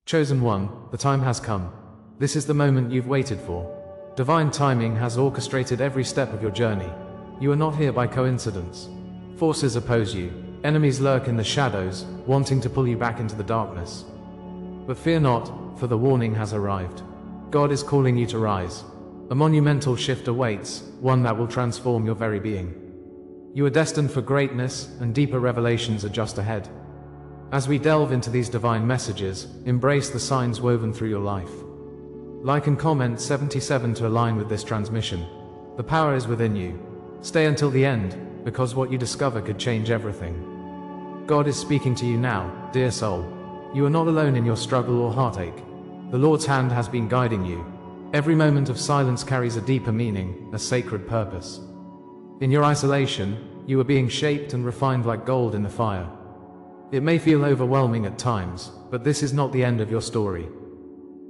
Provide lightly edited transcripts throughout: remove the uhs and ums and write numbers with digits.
Chosen one, the time has come. This is the moment you've waited for. Divine timing has orchestrated every step of your journey. You are not here by coincidence. Forces oppose you. Enemies lurk in the shadows, wanting to pull you back into the darkness. But fear not, for the warning has arrived. God is calling you to rise. A monumental shift awaits, one that will transform your very being. You are destined for greatness, and deeper revelations are just ahead. As we delve into these divine messages, embrace the signs woven through your life. Like and comment 77 to align with this transmission. The power is within you. Stay until the end, because what you discover could change everything. God is speaking to you now, dear soul. You are not alone in your struggle or heartache. The Lord's hand has been guiding you. Every moment of silence carries a deeper meaning, a sacred purpose. In your isolation, you are being shaped and refined like gold in the fire. It may feel overwhelming at times, but this is not the end of your story.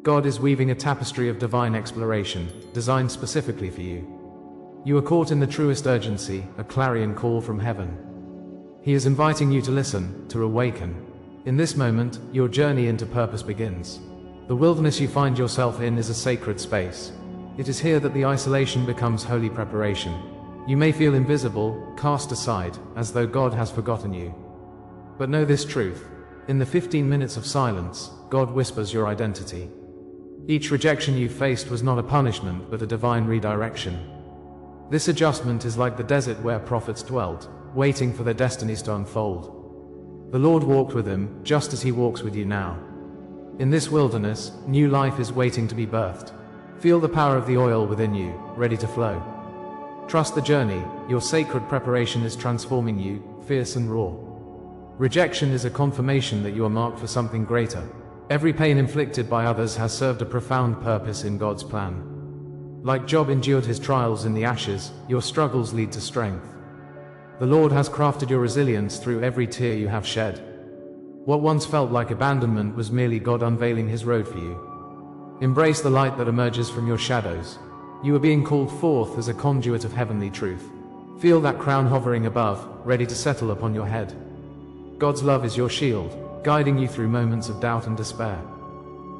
God is weaving a tapestry of divine exploration, designed specifically for you. You are caught in the truest urgency, a clarion call from heaven. He is inviting you to listen, to awaken. In this moment, your journey into purpose begins. The wilderness you find yourself in is a sacred space. It is here that the isolation becomes holy preparation. You may feel invisible, cast aside, as though God has forgotten you. But know this truth. In the 15 minutes of silence, God whispers your identity. Each rejection you faced was not a punishment, but a divine redirection. This adjustment is like the desert where prophets dwelt, waiting for their destinies to unfold. The Lord walked with them, just as He walks with you now. In this wilderness, new life is waiting to be birthed. Feel the power of the oil within you, ready to flow. Trust the journey. Your sacred preparation is transforming you, fierce and raw. Rejection is a confirmation that you are marked for something greater. Every pain inflicted by others has served a profound purpose in God's plan. Like Job endured his trials in the ashes, your struggles lead to strength. The Lord has crafted your resilience through every tear you have shed. What once felt like abandonment was merely God unveiling His road for you. Embrace the light that emerges from your shadows. You are being called forth as a conduit of heavenly truth. Feel that crown hovering above, ready to settle upon your head. God's love is your shield, guiding you through moments of doubt and despair.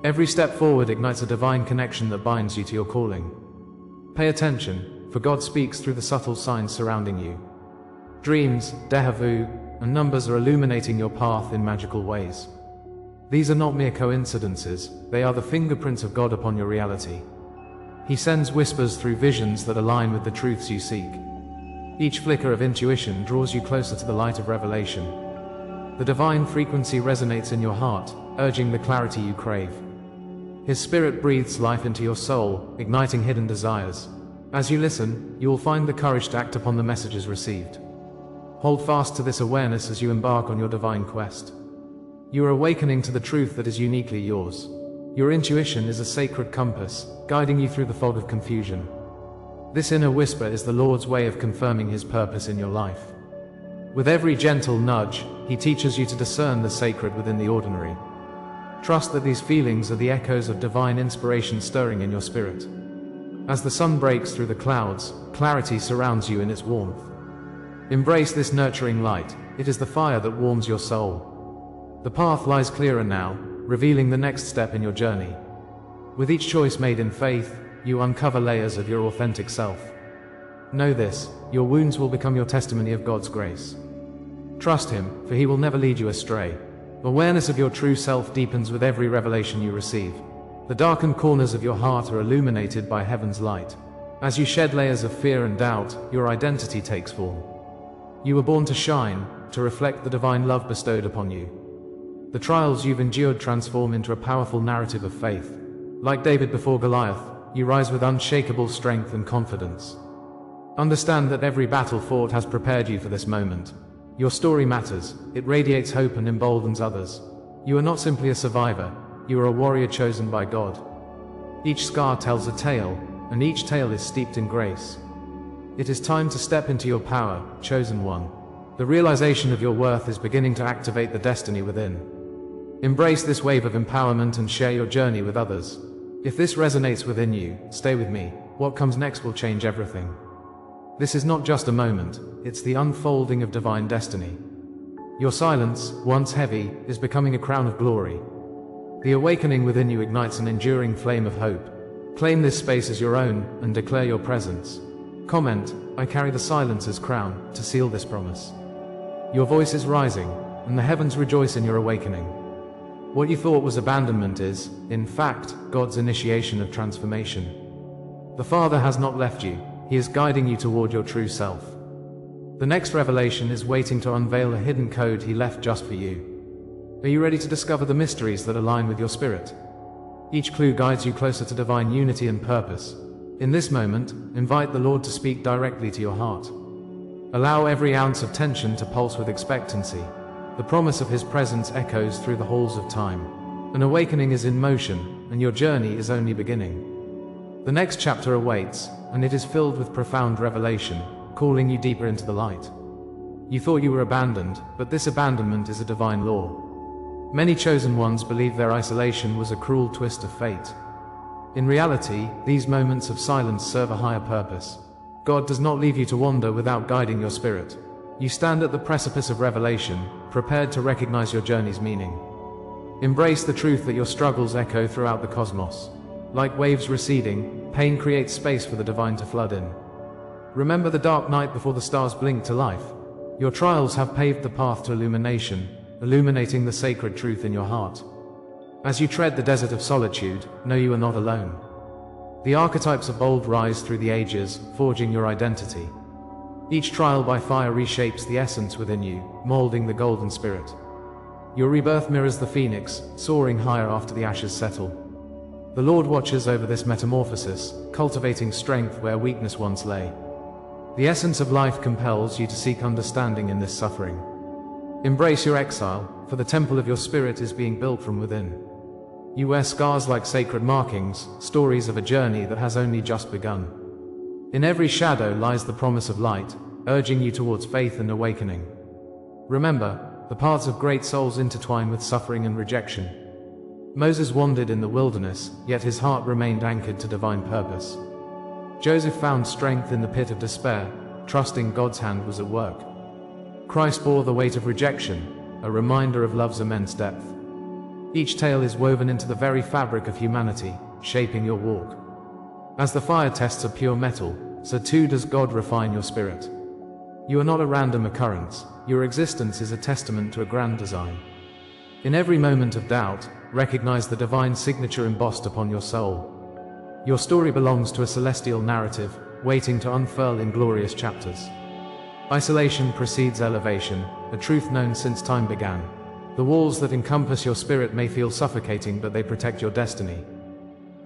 Every step forward ignites a divine connection that binds you to your calling. Pay attention, for God speaks through the subtle signs surrounding you. Dreams, déjà vu, and numbers are illuminating your path in magical ways. These are not mere coincidences, they are the fingerprints of God upon your reality. He sends whispers through visions that align with the truths you seek. Each flicker of intuition draws you closer to the light of revelation. The divine frequency resonates in your heart, urging the clarity you crave. His Spirit breathes life into your soul, igniting hidden desires. As you listen, you will find the courage to act upon the messages received. Hold fast to this awareness as you embark on your divine quest. You are awakening to the truth that is uniquely yours. Your intuition is a sacred compass, guiding you through the fog of confusion. This inner whisper is the Lord's way of confirming His purpose in your life. With every gentle nudge, He teaches you to discern the sacred within the ordinary. Trust that these feelings are the echoes of divine inspiration stirring in your spirit. As the sun breaks through the clouds, clarity surrounds you in its warmth. Embrace this nurturing light. It is the fire that warms your soul. The path lies clearer now, revealing the next step in your journey. With each choice made in faith, you uncover layers of your authentic self. Know this, your wounds will become your testimony of God's grace. Trust Him, for He will never lead you astray. Awareness of your true self deepens with every revelation you receive. The darkened corners of your heart are illuminated by heaven's light. As you shed layers of fear and doubt, your identity takes form. You were born to shine, to reflect the divine love bestowed upon you. The trials you've endured transform into a powerful narrative of faith. Like David before Goliath, you rise with unshakable strength and confidence. Understand that every battle fought has prepared you for this moment. Your story matters, it radiates hope and emboldens others. You are not simply a survivor, you are a warrior chosen by God. Each scar tells a tale, and each tale is steeped in grace. It is time to step into your power, chosen one. The realization of your worth is beginning to activate the destiny within. Embrace this wave of empowerment and share your journey with others. If this resonates within you, stay with me. What comes next will change everything. This is not just a moment, it's the unfolding of divine destiny. Your silence, once heavy, is becoming a crown of glory. The awakening within you ignites an enduring flame of hope. Claim this space as your own, and declare your presence. Comment, I carry the silencer's crown, to seal this promise. Your voice is rising, and the heavens rejoice in your awakening. What you thought was abandonment is, in fact, God's initiation of transformation. The Father has not left you, He is guiding you toward your true self. The next revelation is waiting to unveil a hidden code He left just for you. Are you ready to discover the mysteries that align with your spirit? Each clue guides you closer to divine unity and purpose. In this moment, invite the Lord to speak directly to your heart. Allow every ounce of tension to pulse with expectancy. The promise of His presence echoes through the halls of time. An awakening is in motion, and your journey is only beginning. The next chapter awaits, and it is filled with profound revelation, calling you deeper into the light. You thought you were abandoned, but this abandonment is a divine law. Many chosen ones believe their isolation was a cruel twist of fate. In reality, these moments of silence serve a higher purpose. God does not leave you to wander without guiding your spirit. You stand at the precipice of revelation, prepared to recognize your journey's meaning. Embrace the truth that your struggles echo throughout the cosmos. Like waves receding, pain creates space for the divine to flood in. Remember the dark night before the stars blink to life. Your trials have paved the path to illumination, illuminating the sacred truth in your heart. As you tread the desert of solitude, know you are not alone. The archetypes of old rise through the ages, forging your identity. Each trial by fire reshapes the essence within you, molding the golden spirit. Your rebirth mirrors the phoenix, soaring higher after the ashes settle. The Lord watches over this metamorphosis, cultivating strength where weakness once lay. The essence of life compels you to seek understanding in this suffering. Embrace your exile, for the temple of your spirit is being built from within. You wear scars like sacred markings, stories of a journey that has only just begun. In every shadow lies the promise of light, urging you towards faith and awakening. Remember, the paths of great souls intertwine with suffering and rejection. Moses wandered in the wilderness, yet his heart remained anchored to divine purpose. Joseph found strength in the pit of despair, trusting God's hand was at work. Christ bore the weight of rejection, a reminder of love's immense depth. Each tale is woven into the very fabric of humanity, shaping your walk. As the fire tests a pure metal, so too does God refine your spirit. You are not a random occurrence, your existence is a testament to a grand design. In every moment of doubt, recognize the divine signature embossed upon your soul. Your story belongs to a celestial narrative, waiting to unfurl in glorious chapters. Isolation precedes elevation, a truth known since time began. The walls that encompass your spirit may feel suffocating, but they protect your destiny.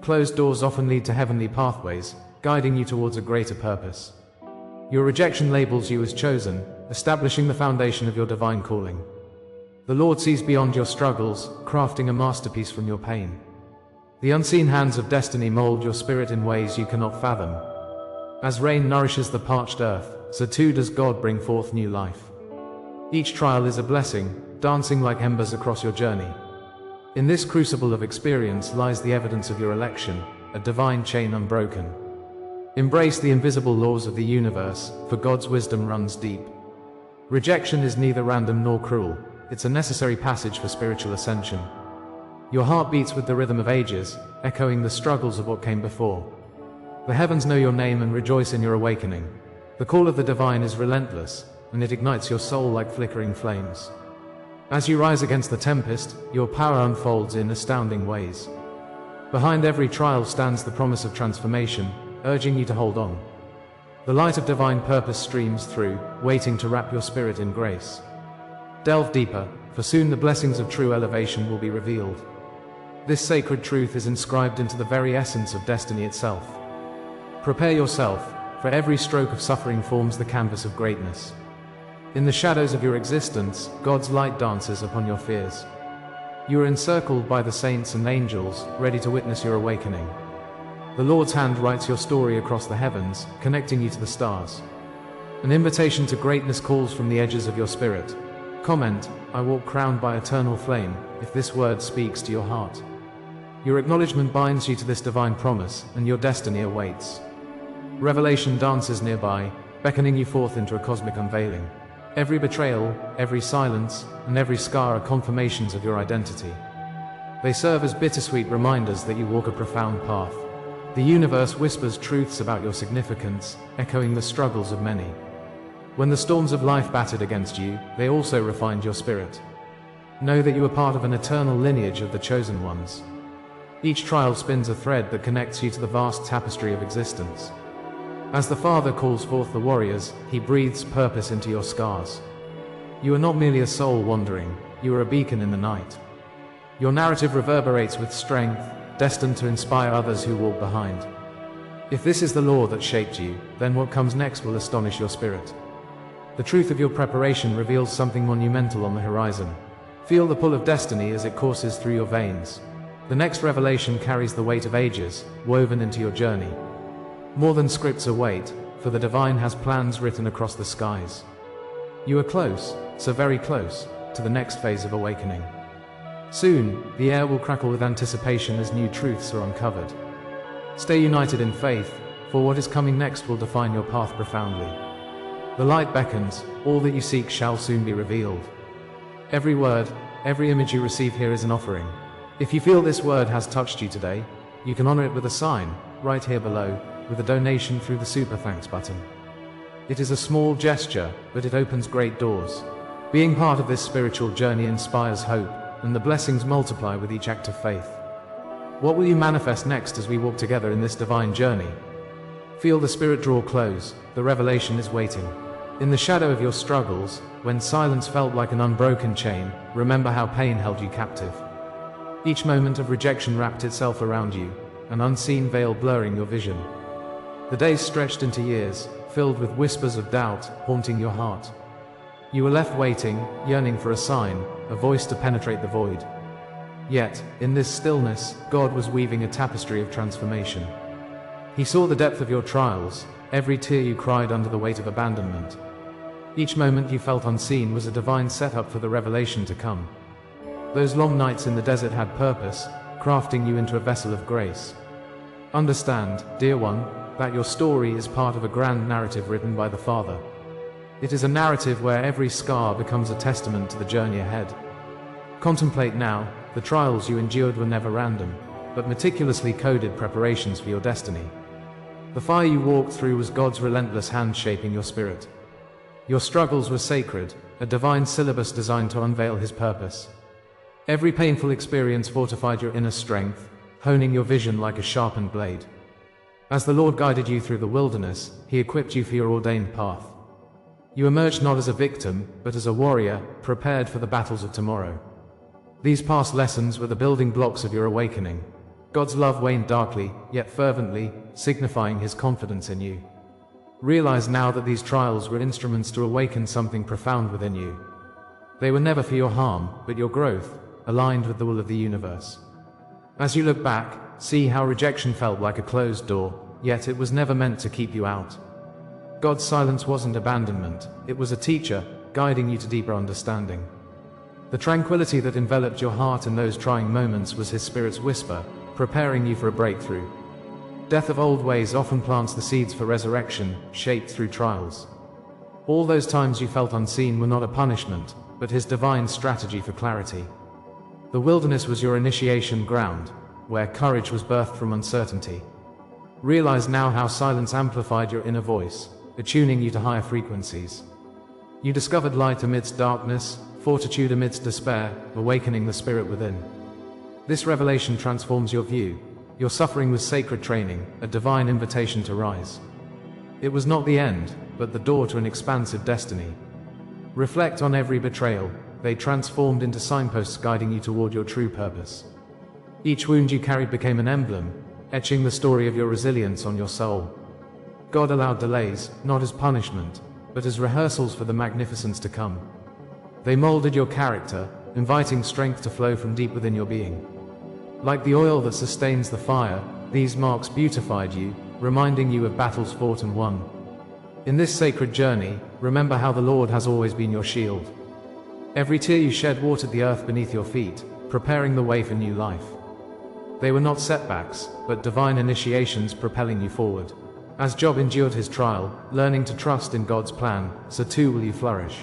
Closed doors often lead to heavenly pathways, guiding you towards a greater purpose. Your rejection labels you as chosen, establishing the foundation of your divine calling. The Lord sees beyond your struggles, crafting a masterpiece from your pain. The unseen hands of destiny mold your spirit in ways you cannot fathom. As rain nourishes the parched earth, so too does God bring forth new life. Each trial is a blessing, dancing like embers across your journey. In this crucible of experience lies the evidence of your election, a divine chain unbroken. Embrace the invisible laws of the universe, for God's wisdom runs deep. Rejection is neither random nor cruel, it's a necessary passage for spiritual ascension. Your heart beats with the rhythm of ages, echoing the struggles of what came before. The heavens know your name and rejoice in your awakening. The call of the divine is relentless, and it ignites your soul like flickering flames. As you rise against the tempest, your power unfolds in astounding ways. Behind every trial stands the promise of transformation, urging you to hold on. The light of divine purpose streams through, waiting to wrap your spirit in grace. Delve deeper, for soon the blessings of true elevation will be revealed. This sacred truth is inscribed into the very essence of destiny itself. Prepare yourself, for every stroke of suffering forms the canvas of greatness. In the shadows of your existence, God's light dances upon your fears. You are encircled by the saints and angels, ready to witness your awakening. The Lord's hand writes your story across the heavens, connecting you to the stars. An invitation to greatness calls from the edges of your spirit. Comment, I walk crowned by eternal flame, if this word speaks to your heart. Your acknowledgement binds you to this divine promise, and your destiny awaits. Revelation dances nearby, beckoning you forth into a cosmic unveiling. Every betrayal, every silence, and every scar are confirmations of your identity. They serve as bittersweet reminders that you walk a profound path. The universe whispers truths about your significance, echoing the struggles of many. When the storms of life battered against you, they also refined your spirit. Know that you are part of an eternal lineage of the chosen ones. Each trial spins a thread that connects you to the vast tapestry of existence. As the Father calls forth the warriors, he breathes purpose into your scars. You are not merely a soul wandering, you are a beacon in the night. Your narrative reverberates with strength, destined to inspire others who walk behind. If this is the law that shaped you, then what comes next will astonish your spirit. The truth of your preparation reveals something monumental on the horizon. Feel the pull of destiny as it courses through your veins. The next revelation carries the weight of ages, woven into your journey. More than scripts await, for the divine has plans written across the skies. You are close, so very close, to the next phase of awakening. Soon, the air will crackle with anticipation as new truths are uncovered. Stay united in faith, for what is coming next will define your path profoundly. The light beckons, all that you seek shall soon be revealed. Every word, every image you receive here is an offering. If you feel this word has touched you today, you can honor it with a sign, right here below, with a donation through the Super Thanks button. It is a small gesture, but it opens great doors. Being part of this spiritual journey inspires hope, and the blessings multiply with each act of faith. What will you manifest next as we walk together in this divine journey? Feel the Spirit draw close, the revelation is waiting. In the shadow of your struggles, when silence felt like an unbroken chain, remember how pain held you captive. Each moment of rejection wrapped itself around you, an unseen veil blurring your vision. The days stretched into years, filled with whispers of doubt, haunting your heart. You were left waiting, yearning for a sign, a voice to penetrate the void. Yet, in this stillness, God was weaving a tapestry of transformation. He saw the depth of your trials, every tear you cried under the weight of abandonment. Each moment you felt unseen was a divine setup for the revelation to come. Those long nights in the desert had purpose, crafting you into a vessel of grace. Understand, dear one, that your story is part of a grand narrative written by the Father. It is a narrative where every scar becomes a testament to the journey ahead. Contemplate now, the trials you endured were never random, but meticulously coded preparations for your destiny. The fire you walked through was God's relentless hand shaping your spirit. Your struggles were sacred, a divine syllabus designed to unveil His purpose. Every painful experience fortified your inner strength, honing your vision like a sharpened blade. As the Lord guided you through the wilderness, He equipped you for your ordained path. You emerged not as a victim, but as a warrior, prepared for the battles of tomorrow. These past lessons were the building blocks of your awakening. God's love waned darkly, yet fervently, signifying His confidence in you. Realize now that these trials were instruments to awaken something profound within you. They were never for your harm, but your growth, aligned with the will of the universe. As you look back, see how rejection felt like a closed door, yet it was never meant to keep you out. God's silence wasn't abandonment, it was a teacher, guiding you to deeper understanding. The tranquility that enveloped your heart in those trying moments was His Spirit's whisper, preparing you for a breakthrough. Death of old ways often plants the seeds for resurrection, shaped through trials. All those times you felt unseen were not a punishment, but His divine strategy for clarity. The wilderness was your initiation ground, where courage was birthed from uncertainty. Realize now how silence amplified your inner voice, attuning you to higher frequencies. You discovered light amidst darkness, fortitude amidst despair, awakening the spirit within. This revelation transforms your view. Your suffering was sacred training, a divine invitation to rise. It was not the end, but the door to an expansive destiny. Reflect on every betrayal. They transformed into signposts guiding you toward your true purpose. Each wound you carried became an emblem, etching the story of your resilience on your soul. God allowed delays, not as punishment, but as rehearsals for the magnificence to come. They molded your character, inviting strength to flow from deep within your being. Like the oil that sustains the fire, these marks beautified you, reminding you of battles fought and won. In this sacred journey, remember how the Lord has always been your shield. Every tear you shed watered the earth beneath your feet, preparing the way for new life. They were not setbacks, but divine initiations propelling you forward. As Job endured his trial, learning to trust in God's plan, so too will you flourish.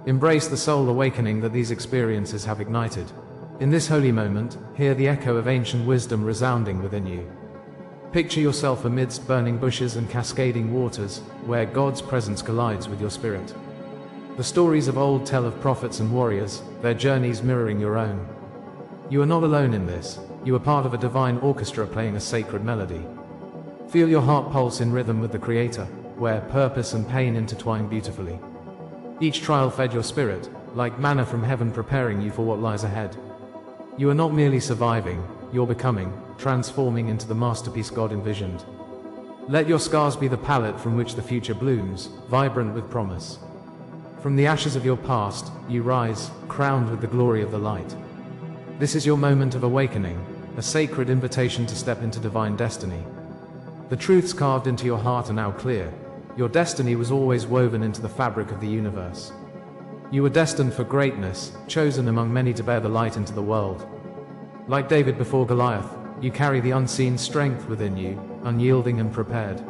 Embrace the soul awakening that these experiences have ignited. In this holy moment, hear the echo of ancient wisdom resounding within you. Picture yourself amidst burning bushes and cascading waters, where God's presence collides with your spirit. The stories of old tell of prophets and warriors, their journeys mirroring your own. You are not alone in this. You are part of a divine orchestra playing a sacred melody. Feel your heart pulse in rhythm with the Creator, where purpose and pain intertwine beautifully. Each trial fed your spirit, like manna from heaven preparing you for what lies ahead. You are not merely surviving, you're becoming, transforming into the masterpiece God envisioned. Let your scars be the palette from which the future blooms, vibrant with promise. From the ashes of your past, you rise, crowned with the glory of the light. This is your moment of awakening, a sacred invitation to step into divine destiny. The truths carved into your heart are now clear. Your destiny was always woven into the fabric of the universe. You were destined for greatness, chosen among many to bear the light into the world. Like David before Goliath, you carry the unseen strength within you, unyielding and prepared.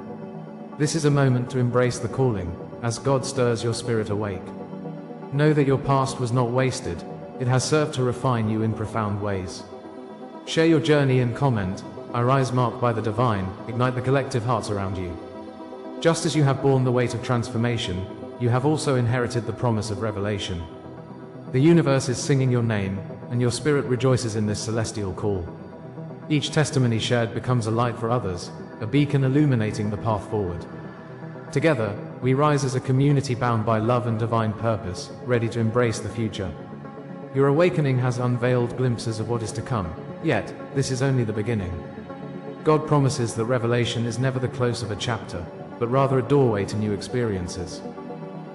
This is a moment to embrace the calling, as God stirs your spirit awake. Know that your past was not wasted, it has served to refine you in profound ways. Share your journey and comment, "I rise marked by the divine," ignite the collective hearts around you. Just as you have borne the weight of transformation, you have also inherited the promise of revelation. The universe is singing your name, and your spirit rejoices in this celestial call. Each testimony shared becomes a light for others, a beacon illuminating the path forward. Together, we rise as a community bound by love and divine purpose, ready to embrace the future. Your awakening has unveiled glimpses of what is to come, yet, this is only the beginning. God promises that revelation is never the close of a chapter, but rather a doorway to new experiences.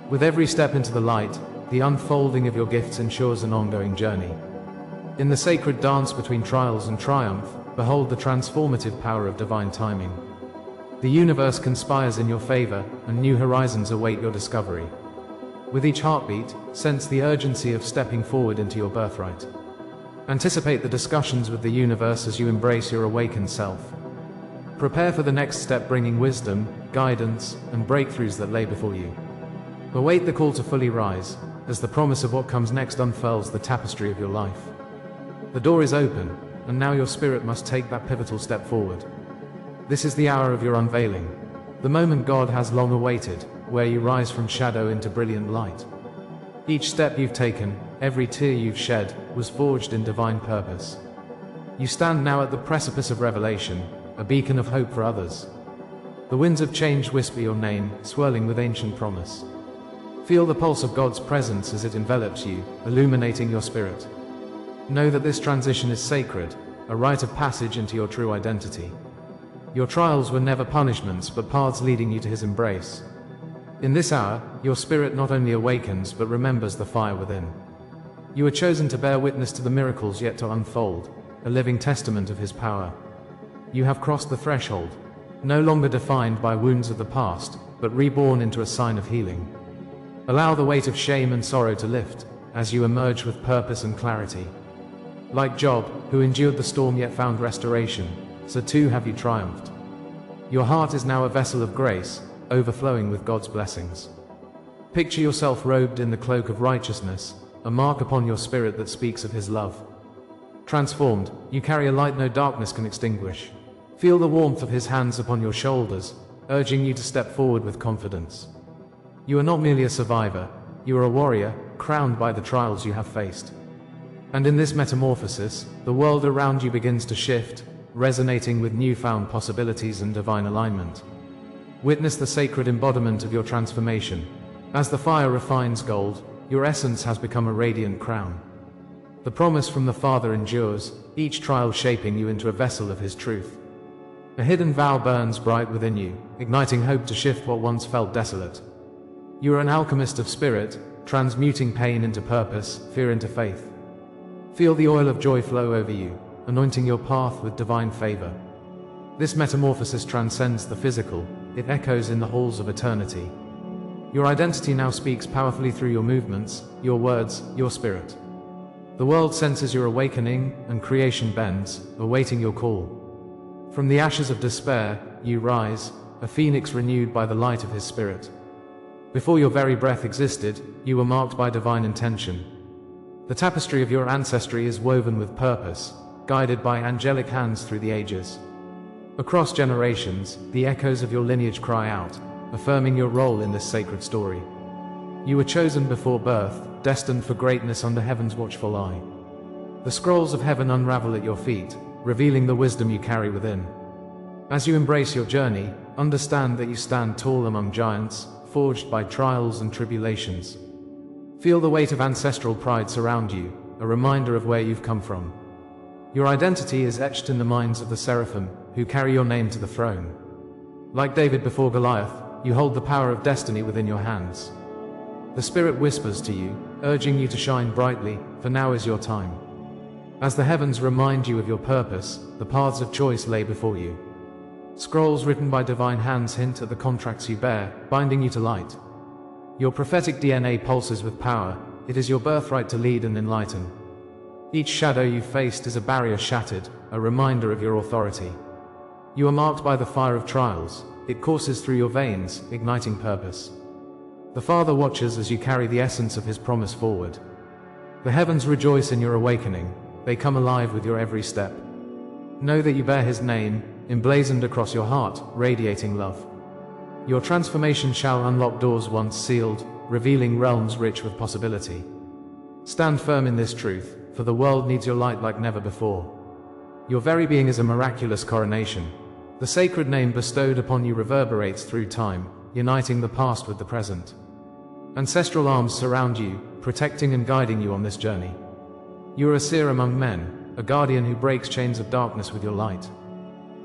With every step into the light, the unfolding of your gifts ensures an ongoing journey. In the sacred dance between trials and triumph, behold the transformative power of divine timing. The universe conspires in your favor, and new horizons await your discovery. With each heartbeat, sense the urgency of stepping forward into your birthright. Anticipate the discussions with the universe as you embrace your awakened self. Prepare for the next step, bringing wisdom, guidance, and breakthroughs that lay before you. Await the call to fully rise, as the promise of what comes next unfurls the tapestry of your life. The door is open, and now your spirit must take that pivotal step forward. This is the hour of your unveiling, the moment God has long awaited, where you rise from shadow into brilliant light. Each step you've taken, every tear you've shed, was forged in divine purpose. You stand now at the precipice of revelation, a beacon of hope for others. The winds of change whisper your name, swirling with ancient promise. Feel the pulse of God's presence as it envelops you, illuminating your spirit. Know that this transition is sacred, a rite of passage into your true identity. Your trials were never punishments, but paths leading you to His embrace. In this hour, your spirit not only awakens, but remembers the fire within. You are chosen to bear witness to the miracles yet to unfold, a living testament of His power. You have crossed the threshold, no longer defined by wounds of the past, but reborn into a sign of healing. Allow the weight of shame and sorrow to lift, as you emerge with purpose and clarity. Like Job, who endured the storm yet found restoration, so too have you triumphed. Your heart is now a vessel of grace, overflowing with God's blessings. Picture yourself robed in the cloak of righteousness, a mark upon your spirit that speaks of His love. Transformed, you carry a light no darkness can extinguish. Feel the warmth of His hands upon your shoulders, urging you to step forward with confidence. You are not merely a survivor, you are a warrior, crowned by the trials you have faced. And in this metamorphosis, the world around you begins to shift, resonating with newfound possibilities and divine alignment. Witness the sacred embodiment of your transformation. As the fire refines gold, your essence has become a radiant crown. The promise from the Father endures, each trial shaping you into a vessel of His truth. A hidden vow burns bright within you, igniting hope to shift what once felt desolate. You are an alchemist of spirit, transmuting pain into purpose, fear into faith. Feel the oil of joy flow over you, anointing your path with divine favor. This metamorphosis transcends the physical, it echoes in the halls of eternity. Your identity now speaks powerfully through your movements, your words, your spirit. The world senses your awakening, and creation bends, awaiting your call. From the ashes of despair, you rise, a phoenix renewed by the light of His Spirit. Before your very breath existed, you were marked by divine intention. The tapestry of your ancestry is woven with purpose, guided by angelic hands through the ages. Across generations, the echoes of your lineage cry out, affirming your role in this sacred story. You were chosen before birth, destined for greatness under heaven's watchful eye. The scrolls of heaven unravel at your feet, revealing the wisdom you carry within. As you embrace your journey, understand that you stand tall among giants, forged by trials and tribulations. Feel the weight of ancestral pride surround you, a reminder of where you've come from. Your identity is etched in the minds of the seraphim, who carry your name to the throne. Like David before Goliath, you hold the power of destiny within your hands. The Spirit whispers to you, urging you to shine brightly, for now is your time. As the heavens remind you of your purpose, the paths of choice lay before you. Scrolls written by divine hands hint at the contracts you bear, binding you to light. Your prophetic DNA pulses with power. It is your birthright to lead and enlighten. Each shadow you faced is a barrier shattered, a reminder of your authority. You are marked by the fire of trials. It courses through your veins, igniting purpose. The Father watches as you carry the essence of His promise forward. The heavens rejoice in your awakening. They come alive with your every step. Know that you bear His name, emblazoned across your heart, radiating love. Your transformation shall unlock doors once sealed, revealing realms rich with possibility. Stand firm in this truth, for the world needs your light like never before. Your very being is a miraculous coronation. The sacred name bestowed upon you reverberates through time, uniting the past with the present. Ancestral arms surround you, protecting and guiding you on this journey. You are a seer among men, a guardian who breaks chains of darkness with your light.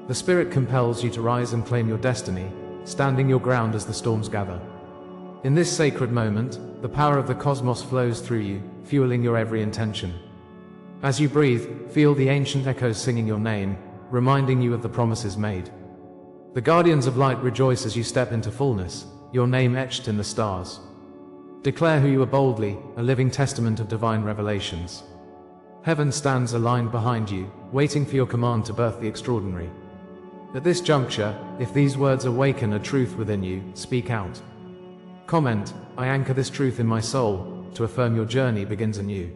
The Spirit compels you to rise and claim your destiny, standing your ground as the storms gather. In this sacred moment, the power of the cosmos flows through you, fueling your every intention. As you breathe, feel the ancient echoes singing your name, reminding you of the promises made. The guardians of light rejoice as you step into fullness, your name etched in the stars. Declare who you are boldly, a living testament of divine revelations. Heaven stands aligned behind you, waiting for your command to birth the extraordinary. At this juncture, if these words awaken a truth within you, speak out. Comment, I anchor this truth in my soul, to affirm your journey begins anew.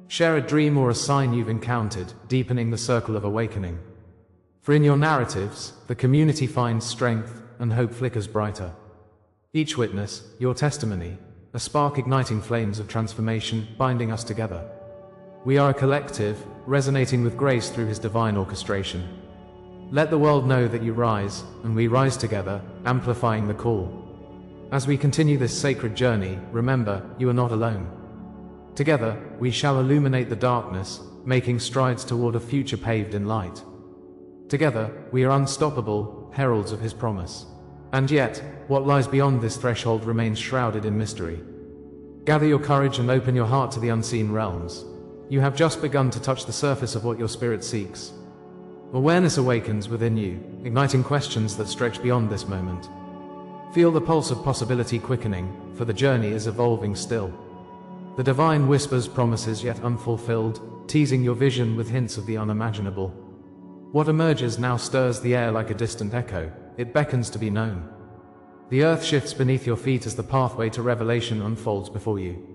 Share a dream or a sign you've encountered, deepening the circle of awakening. For in your narratives, the community finds strength, and hope flickers brighter. Each witness, your testimony, a spark igniting flames of transformation, binding us together. We are a collective, resonating with grace through His divine orchestration. Let the world know that you rise, and we rise together, amplifying the call. As we continue this sacred journey, remember, you are not alone. Together, we shall illuminate the darkness, making strides toward a future paved in light. Together, we are unstoppable, heralds of His promise. And yet, what lies beyond this threshold remains shrouded in mystery. Gather your courage and open your heart to the unseen realms. You have just begun to touch the surface of what your spirit seeks. Awareness awakens within you, igniting questions that stretch beyond this moment. Feel the pulse of possibility quickening, for the journey is evolving still. The divine whispers promises yet unfulfilled, teasing your vision with hints of the unimaginable. What emerges now stirs the air like a distant echo, it beckons to be known. The earth shifts beneath your feet as the pathway to revelation unfolds before you.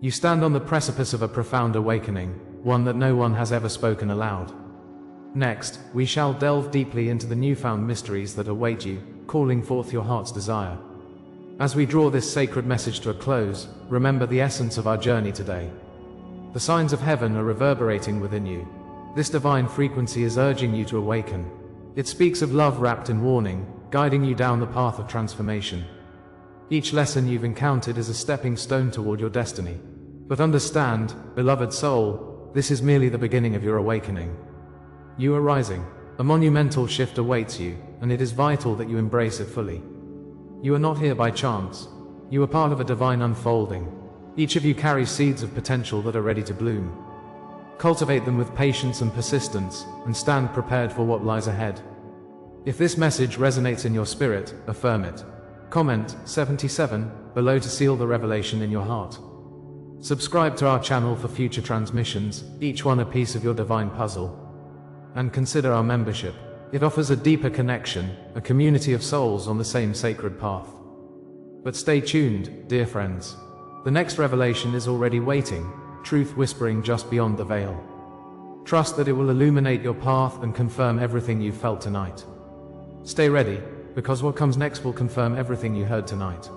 You stand on the precipice of a profound awakening, one that no one has ever spoken aloud. Next, we shall delve deeply into the newfound mysteries that await you, calling forth your heart's desire. As we draw this sacred message to a close, remember the essence of our journey today. The signs of heaven are reverberating within you. This divine frequency is urging you to awaken. It speaks of love wrapped in warning, guiding you down the path of transformation. Each lesson you've encountered is a stepping stone toward your destiny. But understand, beloved soul, this is merely the beginning of your awakening. You are rising. A monumental shift awaits you, and it is vital that you embrace it fully. You are not here by chance. You are part of a divine unfolding. Each of you carries seeds of potential that are ready to bloom. Cultivate them with patience and persistence, and stand prepared for what lies ahead. If this message resonates in your spirit, affirm it. Comment 77 below to seal the revelation in your heart. Subscribe to our channel for future transmissions, each one a piece of your divine puzzle. And consider our membership. It offers a deeper connection, a community of souls on the same sacred path. But stay tuned, dear friends. The next revelation is already waiting, truth whispering just beyond the veil. Trust that it will illuminate your path and confirm everything you felt tonight. Stay ready, because what comes next will confirm everything you heard tonight.